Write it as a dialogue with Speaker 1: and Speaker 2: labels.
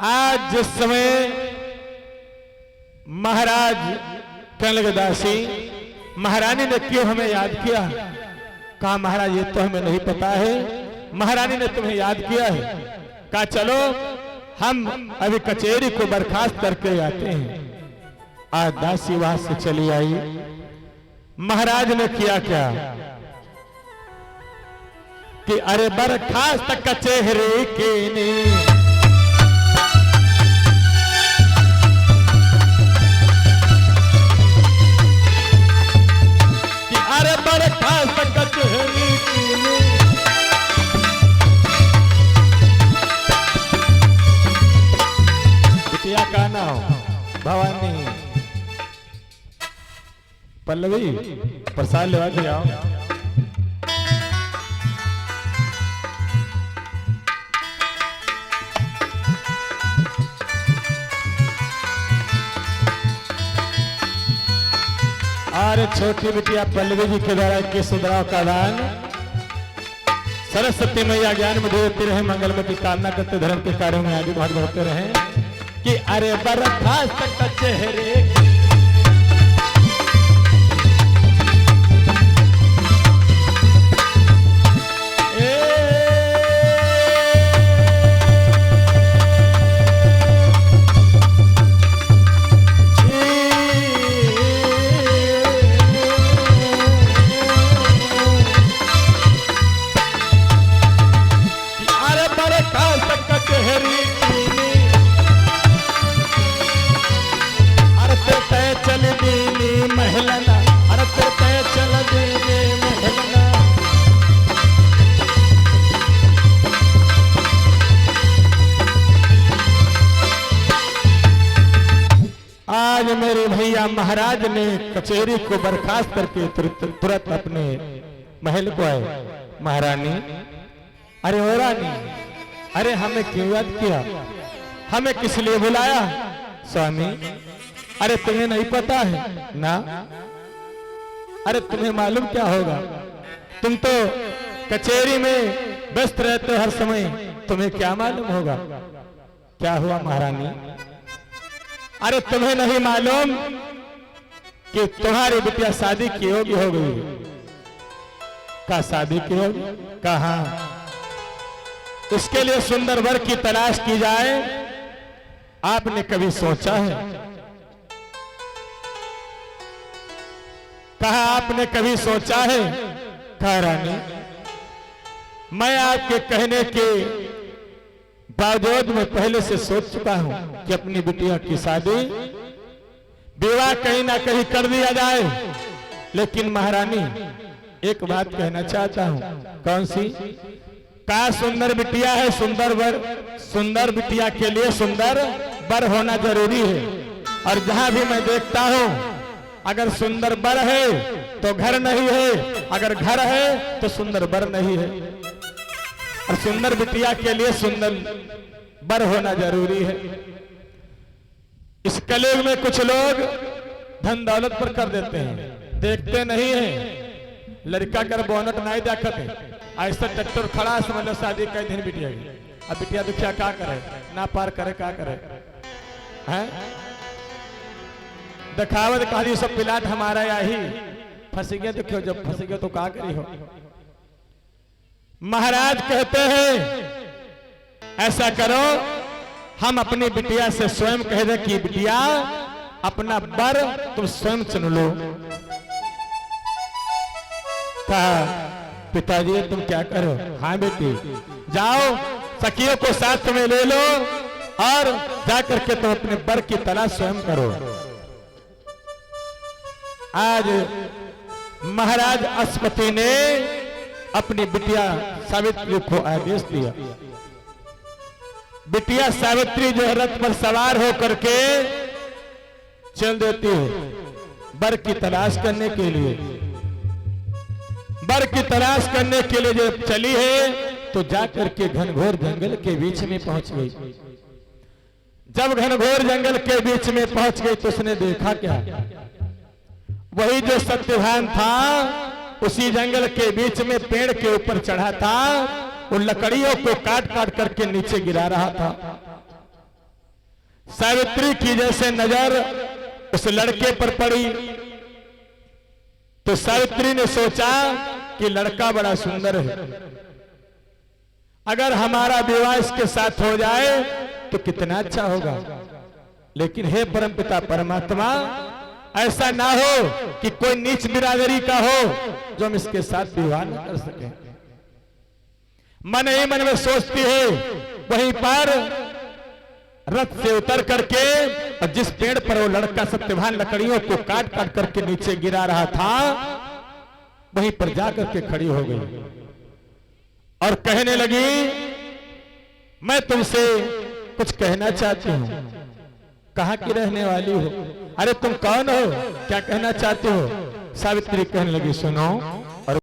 Speaker 1: आज जिस समय महाराज कनकदासी महारानी ने क्यों हमें याद किया? कहा महाराज ये तो हमें नहीं पता है, महारानी ने तुम्हें याद किया है। कहा चलो हम अभी कचहरी को बर्खास्त करके आते हैं। आज दासी वहां से चली आई। महाराज ने किया क्या कि अरे बर्खास्त कचहरी के ने अरे बर्खास्त कचहरी की ने बिटिया का नाम भवानी। पल्लवी प्रसाद लेवा के आओ। और छोटी बिटिया पल्लवी जी के द्वारा के सुधराव का दान सरस्वती मैया ज्ञान में देते रहे, मंगलमती कामना करते धर्म के कार्यों में आगे बहुत बढ़ते रहे। कि अरे बर्खास्त कचहरी मेरे भैया महाराज ने कचहरी को बर्खास्त करके तुरंत अपने महल को आए। महारानी अरे ओ रानी, अरे हमें क्यों याद किया, हमें किस लिए बुलाया? स्वामी अरे तुम्हें नहीं पता है ना? अरे तुम्हें मालूम क्या होगा, तुम तो कचहरी में व्यस्त रहते हो हर समय, तुम्हें क्या मालूम होगा? क्या हुआ महारानी? अरे तुम्हें नहीं मालूम कि तुम्हारी बिटिया शादी की योग्य हो गई? का शादी की होगी? कहा इसके लिए सुंदर वर की तलाश की जाए, आपने कभी सोचा है? कहा आपने कभी सोचा है? कहा रानी मैं आपके कहने के बावजूद मैं पहले से सोच चुका हूं कि अपनी बिटिया की शादी विवाह कहीं ना कहीं कर दिया जाए। लेकिन महारानी एक बात कहना चाहता हूं। कौन सी? का सुंदर बिटिया है, सुंदर वर, सुंदर बिटिया के लिए सुंदर वर होना जरूरी है। और जहां भी मैं देखता हूं अगर सुंदर वर है तो घर नहीं है, अगर घर है तो सुंदर वर नहीं है। और सुंदर बिटिया के लिए सुंदर वर होना जरूरी है। इस कलयुग में कुछ लोग धन दौलत पर कर देते हैं, देखते नहीं है। लड़का कर बोनट नहीं देखते, ऐसा ट्रैक्टर खड़ा समझ लो शादी कई दिन बिटिया की। अब बिटिया दुखिया क्या करे, ना पार करे क्या करे हैं? दिखावत कहानी सब पिलाट हमारा यही फंस गए। देखो जब फंस गए तो क्या करी हो? महाराज कहते हैं ऐसा करो, हम अपनी बिटिया से स्वयं कह दे कि बिटिया अपना वर तुम स्वयं चुन लो। कहा पिताजी तुम क्या करो? हाँ बेटी जाओ सखियों को साथ में ले लो और जाकर के तुम अपने वर की तलाश स्वयं करो। आज महाराज अश्वपति ने अपनी बिटिया सावित्री को आदेश दिया। बिटिया सावित्री जो रथ पर सवार होकर के चल देती है वर की तलाश करने के लिए। वर की तलाश करने के लिए जब चली है तो जाकर के घनघोर जंगल के बीच में पहुंच गई। जब घनघोर जंगल के बीच में पहुंच गई तो उसने देखा क्या? वही जो सत्यवान था उसी जंगल के बीच में पेड़ के ऊपर चढ़ा था, उन लकड़ियों को काट काट करके नीचे गिरा रहा था। सावित्री की जैसे नजर उस लड़के पर पड़ी तो सावित्री ने सोचा कि लड़का बड़ा सुंदर है, अगर हमारा विवाह इसके साथ हो जाए तो कितना अच्छा होगा। लेकिन हे परमपिता परमात्मा, ऐसा ना हो कि कोई नीच बिरादरी का हो जो हम इसके साथ विवाह न कर सके। मन ही मन में सोचती है, वहीं पर रथ से उतर करके और जिस पेड़ पर वो लड़का सत्यवान लकड़ियों को काट काट करके नीचे गिरा रहा था, वहीं पर जाकर के खड़ी हो गई और कहने लगी, मैं तुमसे कुछ कहना चाहती हूं। कहां की रहने वाली हो? अरे तुम कौन हो? क्या कहना चाहते हो? सावित्री कहने लगी, सुनो,